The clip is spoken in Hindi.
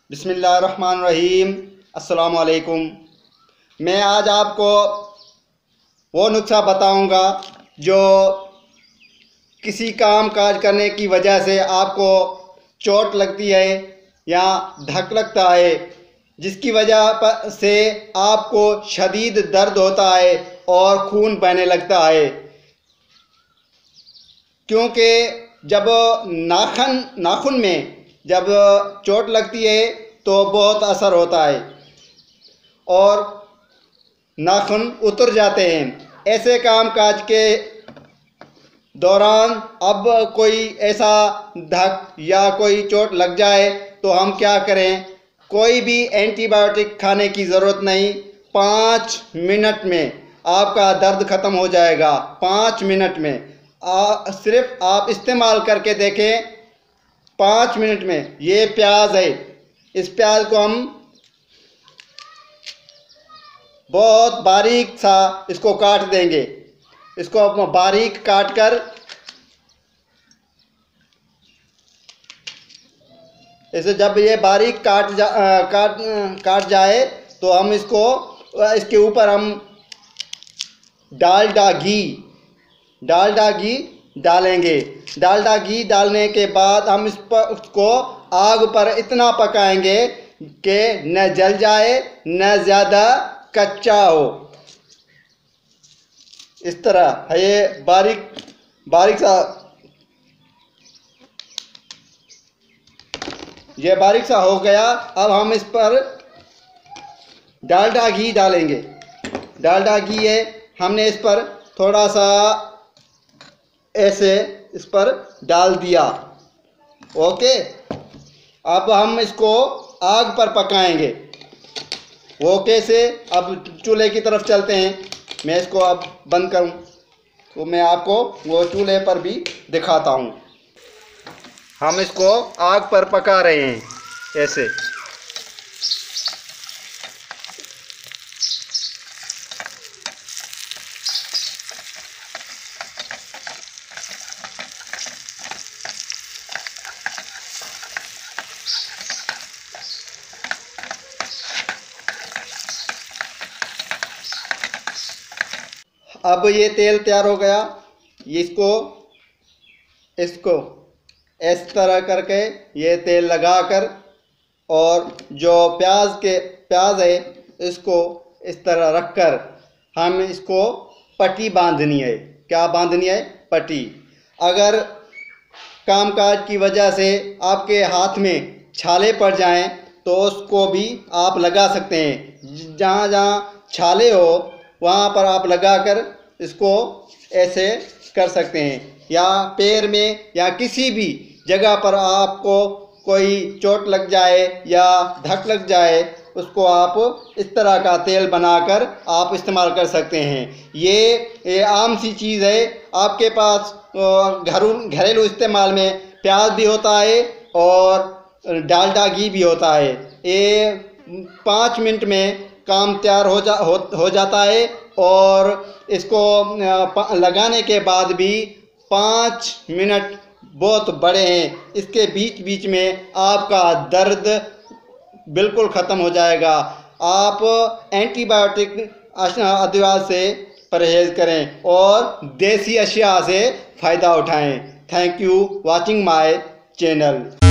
बिस्मिल्लाहिर्रहमानिर्रहीम। अस्सलाम वालेकुम। मैं आज आपको वो नुस्खा बताऊंगा जो किसी काम काज करने की वजह से आपको चोट लगती है या धक लगता है, जिसकी वजह से आपको शदीद दर्द होता है और खून बहने लगता है। क्योंकि जब नाखून में जब चोट लगती है तो बहुत असर होता है और नाखून उतर जाते हैं। ऐसे काम काज के दौरान अब कोई ऐसा धक या कोई चोट लग जाए तो हम क्या करें? कोई भी एंटीबायोटिक खाने की ज़रूरत नहीं। 5 मिनट में आपका दर्द ख़त्म हो जाएगा। 5 मिनट में सिर्फ आप इस्तेमाल करके देखें। 5 मिनट में। ये प्याज है, इस प्याज को हम बहुत बारीक सा इसको काट देंगे। इसको आप बारीक काट कर इसे जब ये बारीक काट जाए तो हम इसके ऊपर हम डालडा घी डालेंगे। डालडा घी डालने के बाद हम उसको आग पर इतना पकाएंगे कि न जल जाए न ज़्यादा कच्चा हो। इस तरह है ये बारीक सा हो गया। अब हम इस पर डालडा घी डालेंगे। डालडा घी है, हमने इस पर थोड़ा सा ऐसे इस पर डाल दिया। ओके, अब हम इसको आग पर पकाएंगे। वो कैसे? अब चूल्हे की तरफ चलते हैं। मैं इसको अब बंद करूं तो मैं आपको वो चूल्हे पर भी दिखाता हूं। हम इसको आग पर पका रहे हैं ऐसे। अब ये तेल तैयार हो गया। इसको इस तरह करके ये तेल लगाकर और जो प्याज है इसको इस तरह रखकर हम इसको पट्टी बांधनी है। क्या बांधनी है? पट्टी। अगर कामकाज की वजह से आपके हाथ में छाले पड़ जाएं तो उसको भी आप लगा सकते हैं। जहाँ जहाँ छाले हो वहाँ पर आप लगाकर इसको ऐसे कर सकते हैं। या पैर में या किसी भी जगह पर आपको कोई चोट लग जाए या धक लग जाए, उसको आप इस तरह का तेल बनाकर आप इस्तेमाल कर सकते हैं। ये आम सी चीज़ है। आपके पास घरेलू इस्तेमाल में प्याज भी होता है और डालडा घी भी होता है। ये 5 मिनट में काम तैयार हो जाता है और इसको लगाने के बाद भी 5 मिनट बहुत बड़े हैं। इसके बीच में आपका दर्द बिल्कुल ख़त्म हो जाएगा। आप एंटीबायोटिक अदवा से परहेज़ करें और देसी अशिया से फ़ायदा उठाएं। Thank you watching my channel.